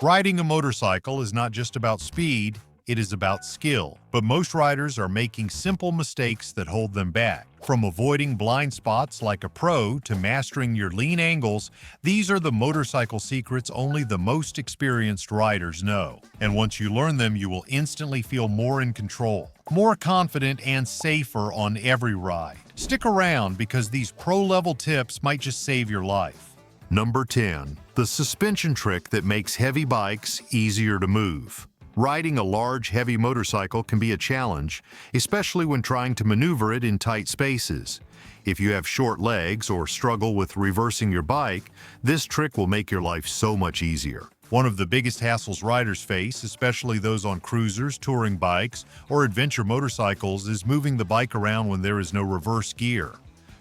Riding a motorcycle is not just about speed, it is about skill. But most riders are making simple mistakes that hold them back. From avoiding blind spots like a pro to mastering your lean angles, these are the motorcycle secrets only the most experienced riders know. And once you learn them, you will instantly feel more in control, more confident, and safer on every ride. Stick around because these pro-level tips might just save your life. Number 10. The suspension trick that makes heavy bikes easier to move. Riding a large, heavy motorcycle can be a challenge, especially when trying to maneuver it in tight spaces. If you have short legs or struggle with reversing your bike, this trick will make your life so much easier. One of the biggest hassles riders face, especially those on cruisers, touring bikes, or adventure motorcycles, is moving the bike around when there is no reverse gear.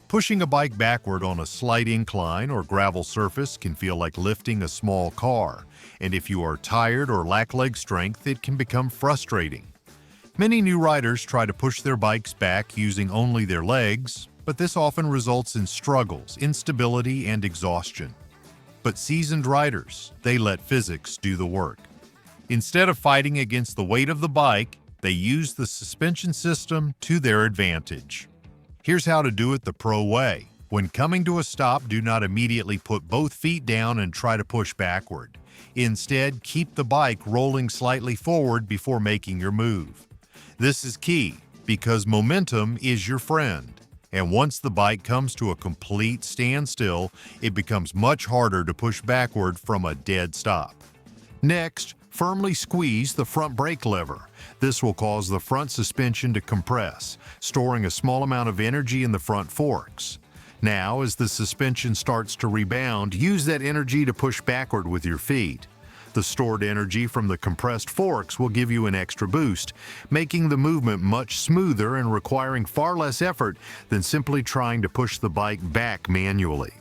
Pushing a bike backward on a slight incline or gravel surface can feel like lifting a small car, and if you are tired or lack leg strength, it can become frustrating. Many new riders try to push their bikes back using only their legs, but this often results in struggles, instability, and exhaustion. But seasoned riders, they let physics do the work. Instead of fighting against the weight of the bike, they use the suspension system to their advantage. Here's how to do it the pro way. When coming to a stop, do not immediately put both feet down and try to push backward. Instead, keep the bike rolling slightly forward before making your move. This is key because momentum is your friend. And once the bike comes to a complete standstill, it becomes much harder to push backward from a dead stop. Next, firmly squeeze the front brake lever. This will cause the front suspension to compress, storing a small amount of energy in the front forks. Now, as the suspension starts to rebound, use that energy to push backward with your feet. The stored energy from the compressed forks will give you an extra boost, making the movement much smoother and requiring far less effort than simply trying to push the bike back manually.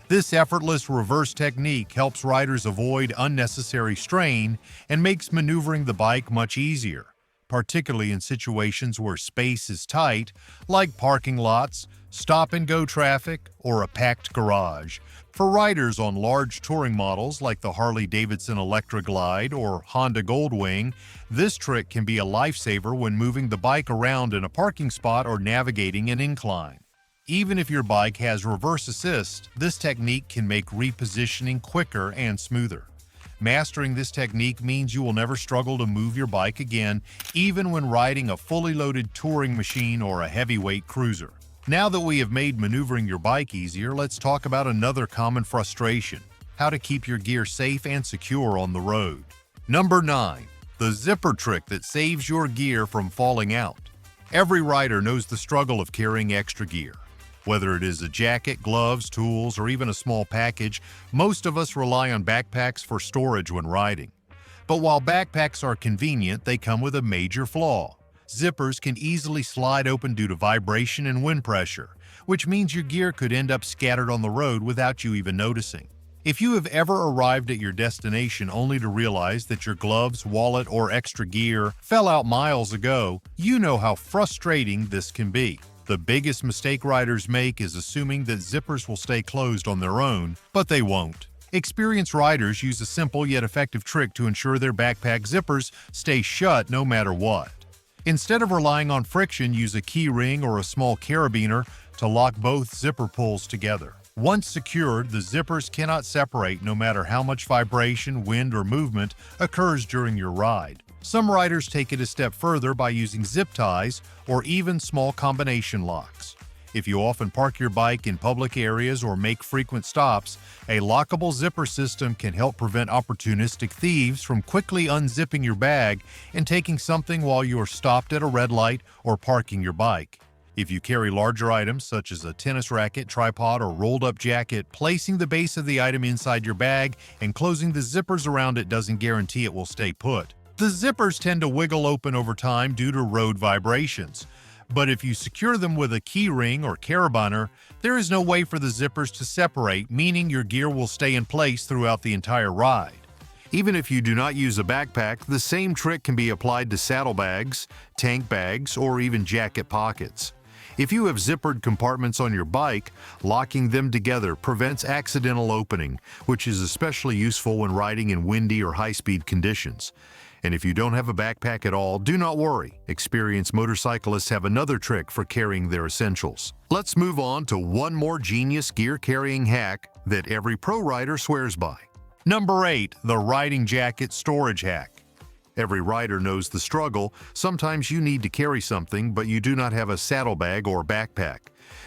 This effortless reverse technique helps riders avoid unnecessary strain and makes maneuvering the bike much easier, particularly in situations where space is tight, like parking lots, stop-and-go traffic, or a packed garage. For riders on large touring models like the Harley Davidson Electra Glide or Honda Goldwing, this trick can be a lifesaver when moving the bike around in a parking spot or navigating an incline. Even if your bike has reverse assist, this technique can make repositioning quicker and smoother. Mastering this technique means you will never struggle to move your bike again, even when riding a fully loaded touring machine or a heavyweight cruiser. Now that we have made maneuvering your bike easier, let's talk about another common frustration: how to keep your gear safe and secure on the road. Number 9. The zipper trick that saves your gear from falling out. Every rider knows the struggle of carrying extra gear. Whether it is a jacket, gloves, tools, or even a small package, most of us rely on backpacks for storage when riding. But while backpacks are convenient, they come with a major flaw. Zippers can easily slide open due to vibration and wind pressure, which means your gear could end up scattered on the road without you even noticing. If you have ever arrived at your destination only to realize that your gloves, wallet, or extra gear fell out miles ago, you know how frustrating this can be. The biggest mistake riders make is assuming that zippers will stay closed on their own, but they won't. Experienced riders use a simple yet effective trick to ensure their backpack zippers stay shut no matter what. Instead of relying on friction, use a key ring or a small carabiner to lock both zipper pulls together. Once secured, the zippers cannot separate no matter how much vibration, wind, or movement occurs during your ride. Some riders take it a step further by using zip ties or even small combination locks. If you often park your bike in public areas or make frequent stops, a lockable zipper system can help prevent opportunistic thieves from quickly unzipping your bag and taking something while you are stopped at a red light or parking your bike. If you carry larger items such as a tennis racket, tripod, or rolled-up jacket, placing the base of the item inside your bag and closing the zippers around it doesn't guarantee it will stay put. The zippers tend to wiggle open over time due to road vibrations. But if you secure them with a key ring or carabiner, there is no way for the zippers to separate, meaning your gear will stay in place throughout the entire ride. Even if you do not use a backpack, the same trick can be applied to saddlebags, tank bags, or even jacket pockets. If you have zippered compartments on your bike, locking them together prevents accidental opening, which is especially useful when riding in windy or high-speed conditions. And if you don't have a backpack at all, do not worry. Experienced motorcyclists have another trick for carrying their essentials. Let's move on to one more genius gear-carrying hack that every pro rider swears by. Number 8, the riding jacket storage hack. Every rider knows the struggle. Sometimes you need to carry something, but you do not have a saddlebag or backpack.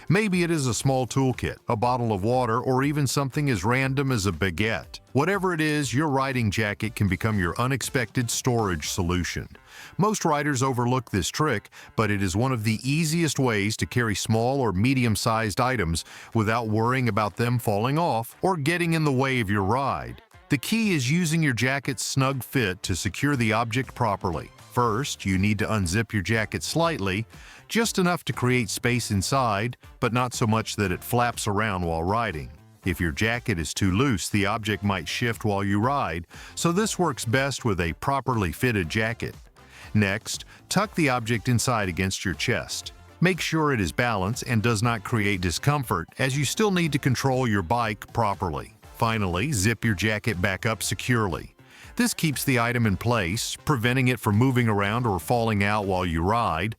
Maybe it is a small toolkit, a bottle of water, or even something as random as a baguette. Whatever it is, your riding jacket can become your unexpected storage solution. Most riders overlook this trick, but it is one of the easiest ways to carry small or medium-sized items without worrying about them falling off or getting in the way of your ride. The key is using your jacket's snug fit to secure the object properly. First, you need to unzip your jacket slightly, just enough to create space inside, but not so much that it flaps around while riding. If your jacket is too loose, the object might shift while you ride, so this works best with a properly fitted jacket. Next, tuck the object inside against your chest. Make sure it is balanced and does not create discomfort, as you still need to control your bike properly. Finally, zip your jacket back up securely. This keeps the item in place, preventing it from moving around or falling out while you ride.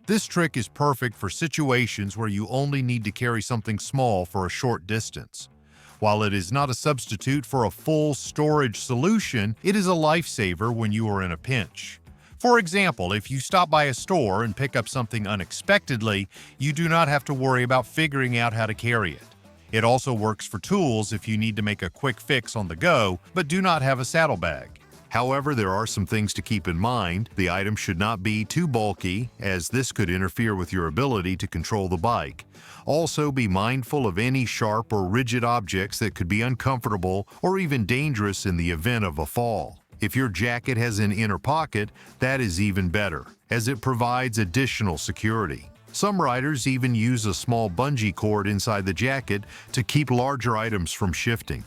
This trick is perfect for situations where you only need to carry something small for a short distance. While it is not a substitute for a full storage solution, it is a lifesaver when you are in a pinch. For example, if you stop by a store and pick up something unexpectedly, you do not have to worry about figuring out how to carry it. It also works for tools if you need to make a quick fix on the go, but do not have a saddlebag. However, there are some things to keep in mind. The item should not be too bulky, as this could interfere with your ability to control the bike. Also, be mindful of any sharp or rigid objects that could be uncomfortable or even dangerous in the event of a fall. If your jacket has an inner pocket, that is even better, as it provides additional security. Some riders even use a small bungee cord inside the jacket to keep larger items from shifting.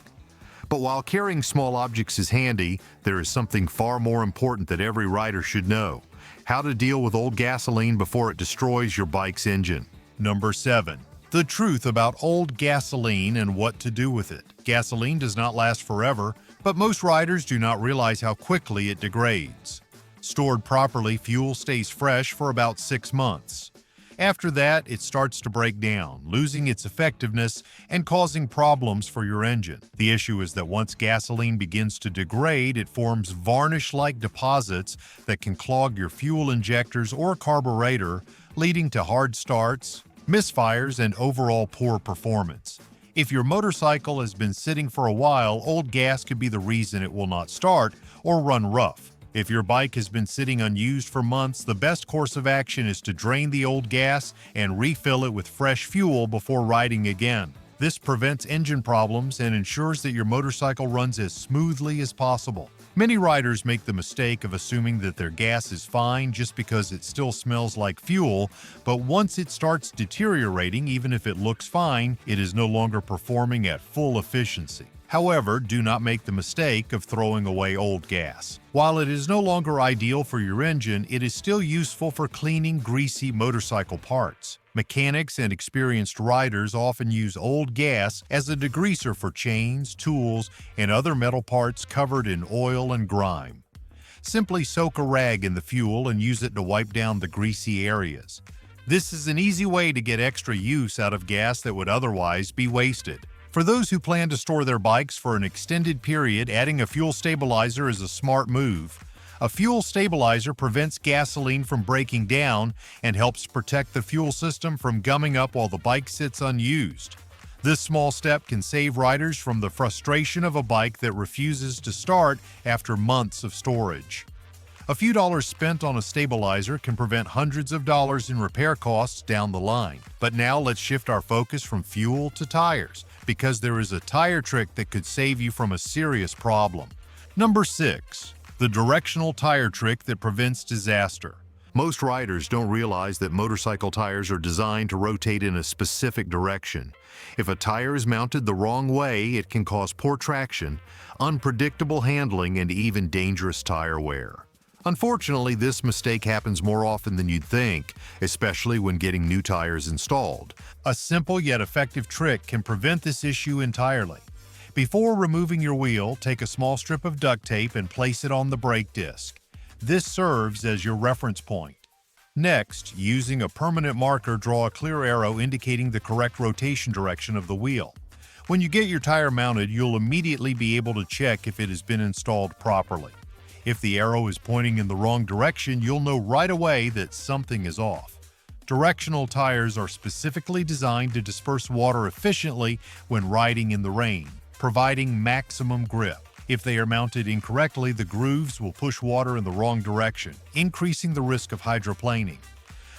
But while carrying small objects is handy, there is something far more important that every rider should know: how to deal with old gasoline before it destroys your bike's engine. Number 7. The truth about old gasoline and what to do with it. Gasoline does not last forever, but most riders do not realize how quickly it degrades. Stored properly, fuel stays fresh for about 6 months. After that, it starts to break down, losing its effectiveness and causing problems for your engine. The issue is that once gasoline begins to degrade, it forms varnish-like deposits that can clog your fuel injectors or carburetor, leading to hard starts, misfires, and overall poor performance. If your motorcycle has been sitting for a while, old gas could be the reason it will not start or run rough. If your bike has been sitting unused for months, the best course of action is to drain the old gas and refill it with fresh fuel before riding again. This prevents engine problems and ensures that your motorcycle runs as smoothly as possible. Many riders make the mistake of assuming that their gas is fine just because it still smells like fuel, but once it starts deteriorating, even if it looks fine, it is no longer performing at full efficiency. However, do not make the mistake of throwing away old gas. While it is no longer ideal for your engine, it is still useful for cleaning greasy motorcycle parts. Mechanics and experienced riders often use old gas as a degreaser for chains, tools, and other metal parts covered in oil and grime. Simply soak a rag in the fuel and use it to wipe down the greasy areas. This is an easy way to get extra use out of gas that would otherwise be wasted. For those who plan to store their bikes for an extended period, adding a fuel stabilizer is a smart move. A fuel stabilizer prevents gasoline from breaking down and helps protect the fuel system from gumming up while the bike sits unused. This small step can save riders from the frustration of a bike that refuses to start after months of storage. A few dollars spent on a stabilizer can prevent hundreds of dollars in repair costs down the line. But now let's shift our focus from fuel to tires, because there is a tire trick that could save you from a serious problem. Number 6. The directional tire trick that prevents disaster. Most riders don't realize that motorcycle tires are designed to rotate in a specific direction. If a tire is mounted the wrong way, it can cause poor traction, unpredictable handling, and even dangerous tire wear. Unfortunately, this mistake happens more often than you'd think, especially when getting new tires installed. A simple yet effective trick can prevent this issue entirely. Before removing your wheel, take a small strip of duct tape and place it on the brake disc. This serves as your reference point. Next, using a permanent marker, draw a clear arrow indicating the correct rotation direction of the wheel. When you get your tire mounted, you'll immediately be able to check if it has been installed properly. If the arrow is pointing in the wrong direction, you'll know right away that something is off. Directional tires are specifically designed to disperse water efficiently when riding in the rain, providing maximum grip. If they are mounted incorrectly, the grooves will push water in the wrong direction, increasing the risk of hydroplaning.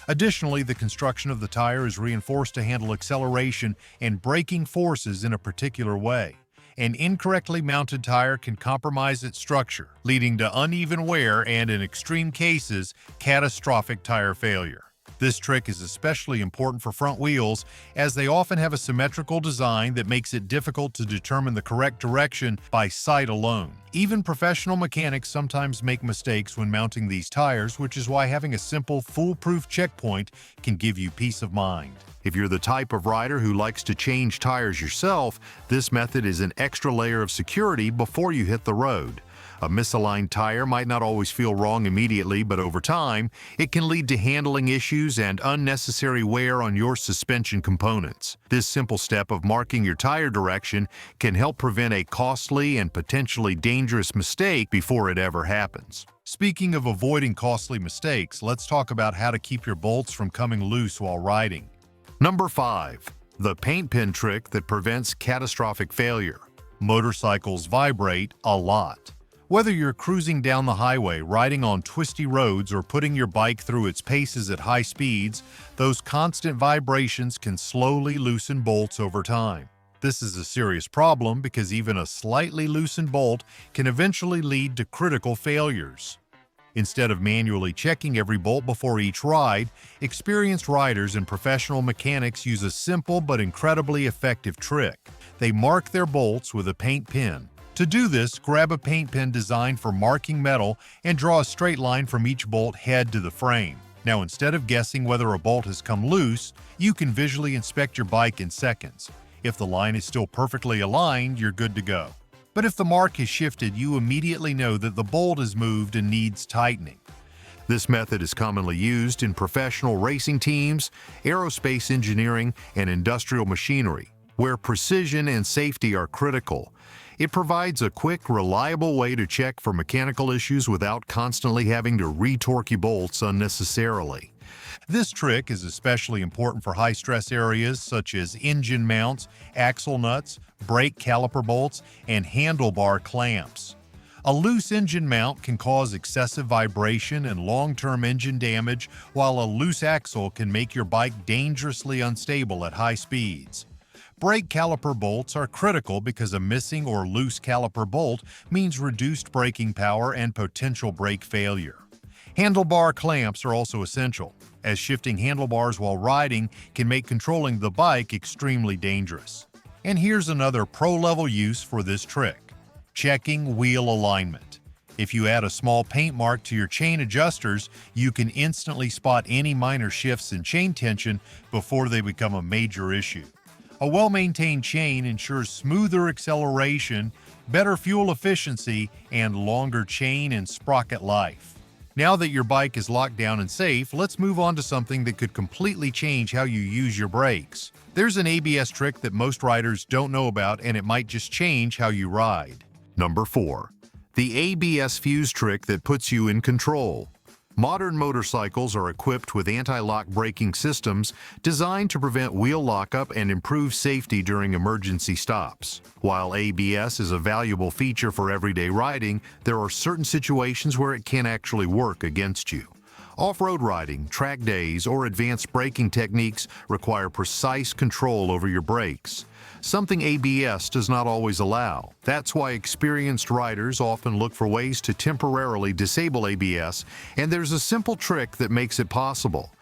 Additionally, the construction of the tire is reinforced to handle acceleration and braking forces in a particular way. An incorrectly mounted tire can compromise its structure, leading to uneven wear and, in extreme cases, catastrophic tire failure. This trick is especially important for front wheels, as they often have a symmetrical design that makes it difficult to determine the correct direction by sight alone. Even professional mechanics sometimes make mistakes when mounting these tires, which is why having a simple, foolproof checkpoint can give you peace of mind. If you're the type of rider who likes to change tires yourself, this method is an extra layer of security before you hit the road. A misaligned tire might not always feel wrong immediately, but over time, it can lead to handling issues and unnecessary wear on your suspension components. This simple step of marking your tire direction can help prevent a costly and potentially dangerous mistake before it ever happens. Speaking of avoiding costly mistakes, let's talk about how to keep your bolts from coming loose while riding. Number 5. The paint pen trick that prevents catastrophic failure. Motorcycles vibrate a lot. Whether you're cruising down the highway, riding on twisty roads, or putting your bike through its paces at high speeds, those constant vibrations can slowly loosen bolts over time. This is a serious problem because even a slightly loosened bolt can eventually lead to critical failures. Instead of manually checking every bolt before each ride, experienced riders and professional mechanics use a simple but incredibly effective trick. They mark their bolts with a paint pen. To do this, grab a paint pen designed for marking metal and draw a straight line from each bolt head to the frame. Now, instead of guessing whether a bolt has come loose, you can visually inspect your bike in seconds. If the line is still perfectly aligned, you're good to go. But if the mark has shifted, you immediately know that the bolt is moved and needs tightening. This method is commonly used in professional racing teams, aerospace engineering, and industrial machinery, where precision and safety are critical. It provides a quick, reliable way to check for mechanical issues without constantly having to retorque bolts unnecessarily. This trick is especially important for high-stress areas such as engine mounts, axle nuts, brake caliper bolts, and handlebar clamps. A loose engine mount can cause excessive vibration and long-term engine damage, while a loose axle can make your bike dangerously unstable at high speeds. Brake caliper bolts are critical because a missing or loose caliper bolt means reduced braking power and potential brake failure. Handlebar clamps are also essential, as shifting handlebars while riding can make controlling the bike extremely dangerous. And here's another pro-level use for this trick: checking wheel alignment. If you add a small paint mark to your chain adjusters, you can instantly spot any minor shifts in chain tension before they become a major issue. A well-maintained chain ensures smoother acceleration, better fuel efficiency, and longer chain and sprocket life. Now that your bike is locked down and safe, let's move on to something that could completely change how you use your brakes. There's an ABS trick that most riders don't know about, and it might just change how you ride. Number 4. The ABS fuse trick that puts you in control. Modern motorcycles are equipped with anti-lock braking systems designed to prevent wheel lockup and improve safety during emergency stops. While ABS is a valuable feature for everyday riding, there are certain situations where it can actually work against you. Off-road riding, track days, or advanced braking techniques require precise control over your brakes, something ABS does not always allow. That's why experienced riders often look for ways to temporarily disable ABS, and there's a simple trick that makes it possible.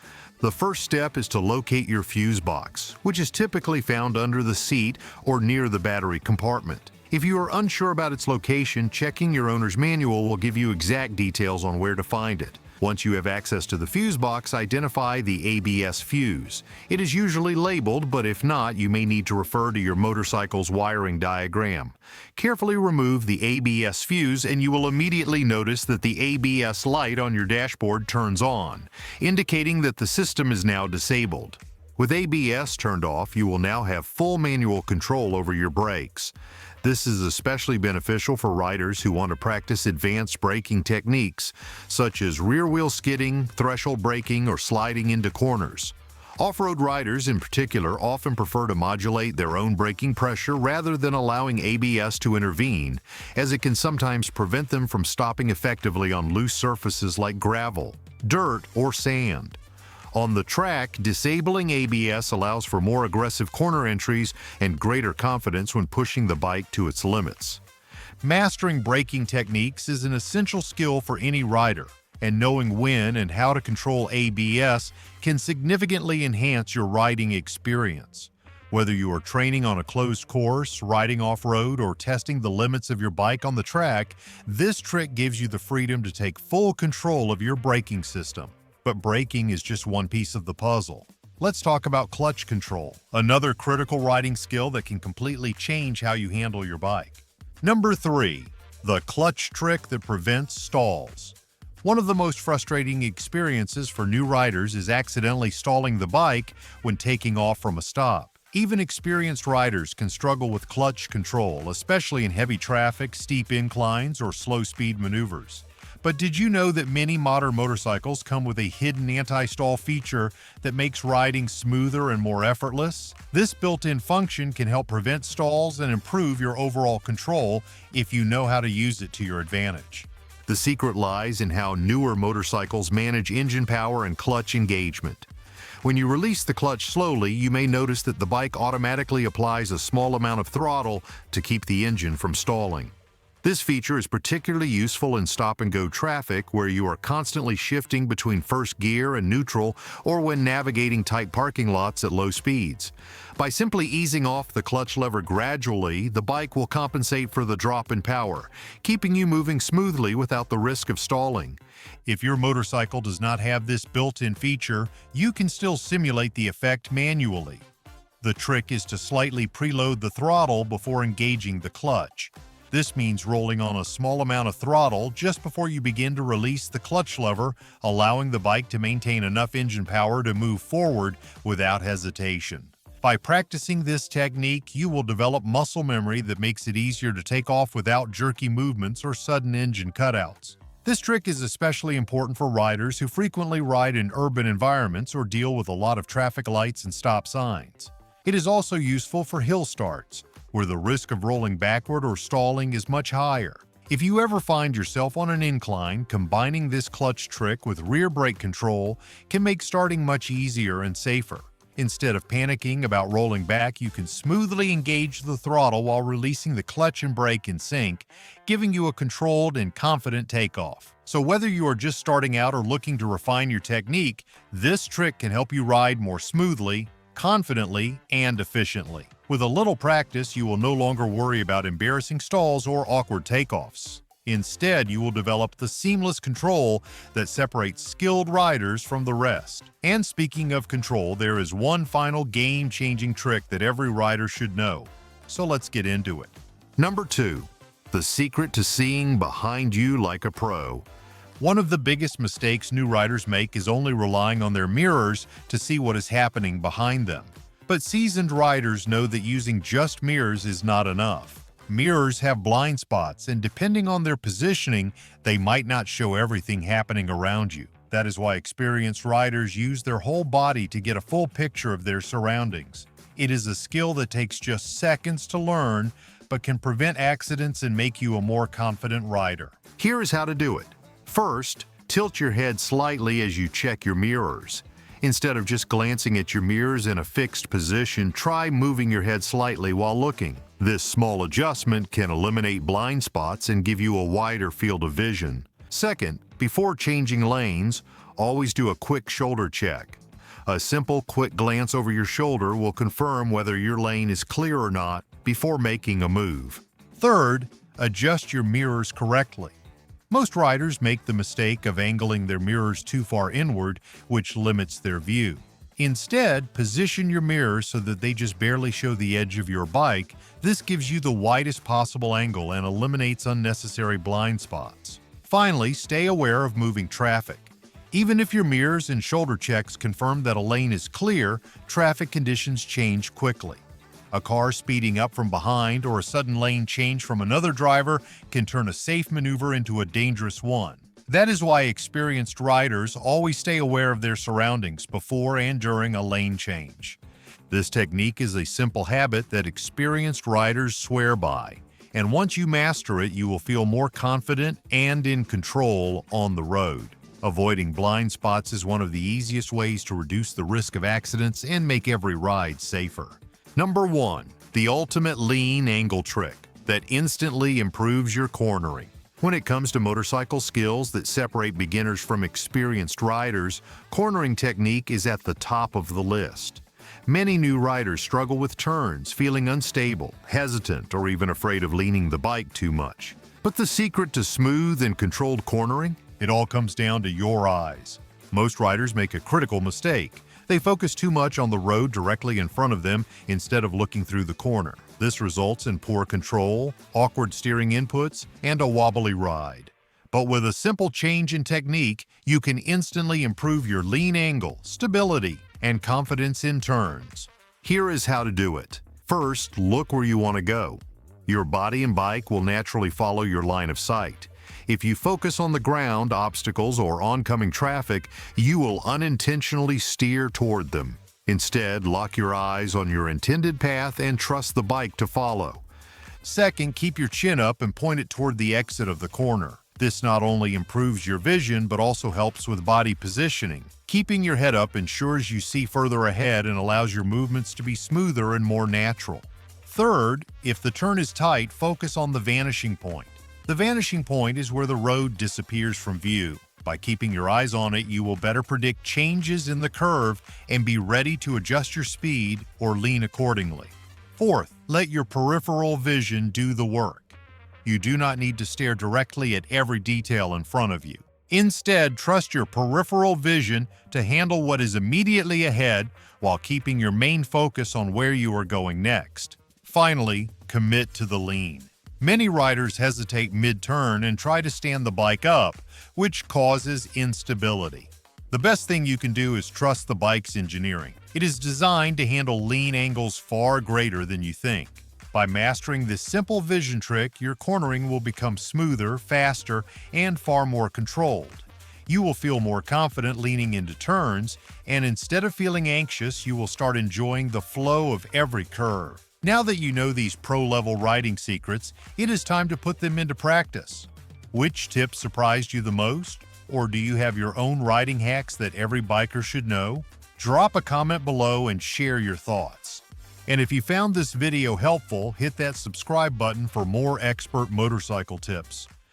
The first step is to locate your fuse box, which is typically found under the seat or near the battery compartment. If you are unsure about its location, checking your owner's manual will give you exact details on where to find it. Once you have access to the fuse box, identify the ABS fuse. It is usually labeled, but if not, you may need to refer to your motorcycle's wiring diagram. Carefully remove the ABS fuse and you will immediately notice that the ABS light on your dashboard turns on, indicating that the system is now disabled. With ABS turned off, you will now have full manual control over your brakes. This is especially beneficial for riders who want to practice advanced braking techniques, such as rear-wheel skidding, threshold braking, or sliding into corners. Off-road riders in particular often prefer to modulate their own braking pressure rather than allowing ABS to intervene, as it can sometimes prevent them from stopping effectively on loose surfaces like gravel, dirt, or sand. On the track, disabling ABS allows for more aggressive corner entries and greater confidence when pushing the bike to its limits. Mastering braking techniques is an essential skill for any rider, and knowing when and how to control ABS can significantly enhance your riding experience. Whether you are training on a closed course, riding off-road, or testing the limits of your bike on the track, this trick gives you the freedom to take full control of your braking system. But braking is just one piece of the puzzle. Let's talk about clutch control, another critical riding skill that can completely change how you handle your bike. Number 3, the clutch trick that prevents stalls. One of the most frustrating experiences for new riders is accidentally stalling the bike when taking off from a stop. Even experienced riders can struggle with clutch control, especially in heavy traffic, steep inclines, or slow-speed maneuvers. But did you know that many modern motorcycles come with a hidden anti-stall feature that makes riding smoother and more effortless? This built-in function can help prevent stalls and improve your overall control if you know how to use it to your advantage. The secret lies in how newer motorcycles manage engine power and clutch engagement. When you release the clutch slowly, you may notice that the bike automatically applies a small amount of throttle to keep the engine from stalling. This feature is particularly useful in stop-and-go traffic where you are constantly shifting between first gear and neutral or when navigating tight parking lots at low speeds. By simply easing off the clutch lever gradually, the bike will compensate for the drop in power, keeping you moving smoothly without the risk of stalling. If your motorcycle does not have this built-in feature, you can still simulate the effect manually. The trick is to slightly preload the throttle before engaging the clutch. This means rolling on a small amount of throttle just before you begin to release the clutch lever, allowing the bike to maintain enough engine power to move forward without hesitation. By practicing this technique, you will develop muscle memory that makes it easier to take off without jerky movements or sudden engine cutouts. This trick is especially important for riders who frequently ride in urban environments or deal with a lot of traffic lights and stop signs. It is also useful for hill starts, where the risk of rolling backward or stalling is much higher. If you ever find yourself on an incline, combining this clutch trick with rear brake control can make starting much easier and safer. Instead of panicking about rolling back, you can smoothly engage the throttle while releasing the clutch and brake in sync, giving you a controlled and confident takeoff. So whether you are just starting out or looking to refine your technique, this trick can help you ride more smoothly, confidently, and efficiently. With a little practice, you will no longer worry about embarrassing stalls or awkward takeoffs. Instead, you will develop the seamless control that separates skilled riders from the rest. And speaking of control, there is one final game-changing trick that every rider should know. So let's get into it. Number 2, the secret to seeing behind you like a pro. One of the biggest mistakes new riders make is only relying on their mirrors to see what is happening behind them. But seasoned riders know that using just mirrors is not enough. Mirrors have blind spots, and depending on their positioning, they might not show everything happening around you. That is why experienced riders use their whole body to get a full picture of their surroundings. It is a skill that takes just seconds to learn, but can prevent accidents and make you a more confident rider. Here is how to do it. First, tilt your head slightly as you check your mirrors. Instead of just glancing at your mirrors in a fixed position, try moving your head slightly while looking. This small adjustment can eliminate blind spots and give you a wider field of vision. Second, before changing lanes, always do a quick shoulder check. A simple, quick glance over your shoulder will confirm whether your lane is clear or not before making a move. Third, adjust your mirrors correctly. Most riders make the mistake of angling their mirrors too far inward, which limits their view. Instead, position your mirrors so that they just barely show the edge of your bike. This gives you the widest possible angle and eliminates unnecessary blind spots. Finally, stay aware of moving traffic. Even if your mirrors and shoulder checks confirm that a lane is clear, traffic conditions change quickly. A car speeding up from behind or a sudden lane change from another driver can turn a safe maneuver into a dangerous one. That is why experienced riders always stay aware of their surroundings before and during a lane change. This technique is a simple habit that experienced riders swear by, and once you master it, you will feel more confident and in control on the road. Avoiding blind spots is one of the easiest ways to reduce the risk of accidents and make every ride safer. Number 1. The ultimate lean angle trick that instantly improves your cornering. When it comes to motorcycle skills that separate beginners from experienced riders, cornering technique is at the top of the list. Many new riders struggle with turns, feeling unstable, hesitant, or even afraid of leaning the bike too much. But the secret to smooth and controlled cornering? It all comes down to your eyes. Most riders make a critical mistake. They focus too much on the road directly in front of them instead of looking through the corner. This results in poor control, awkward steering inputs, and a wobbly ride. But with a simple change in technique, you can instantly improve your lean angle, stability, and confidence in turns. Here is how to do it. First, look where you want to go. Your body and bike will naturally follow your line of sight. If you focus on the ground, obstacles, or oncoming traffic, you will unintentionally steer toward them. Instead, lock your eyes on your intended path and trust the bike to follow. Second, keep your chin up and point it toward the exit of the corner. This not only improves your vision, but also helps with body positioning. Keeping your head up ensures you see further ahead and allows your movements to be smoother and more natural. Third, if the turn is tight, focus on the vanishing point. The vanishing point is where the road disappears from view. By keeping your eyes on it, you will better predict changes in the curve and be ready to adjust your speed or lean accordingly. Fourth, let your peripheral vision do the work. You do not need to stare directly at every detail in front of you. Instead, trust your peripheral vision to handle what is immediately ahead while keeping your main focus on where you are going next. Finally, commit to the lean. Many riders hesitate mid-turn and try to stand the bike up, which causes instability. The best thing you can do is trust the bike's engineering. It is designed to handle lean angles far greater than you think. By mastering this simple vision trick, your cornering will become smoother, faster, and far more controlled. You will feel more confident leaning into turns, and instead of feeling anxious, you will start enjoying the flow of every curve. Now that you know these pro-level riding secrets, it is time to put them into practice. Which tip surprised you the most? Or do you have your own riding hacks that every biker should know? Drop a comment below and share your thoughts. And if you found this video helpful, hit that subscribe button for more expert motorcycle tips.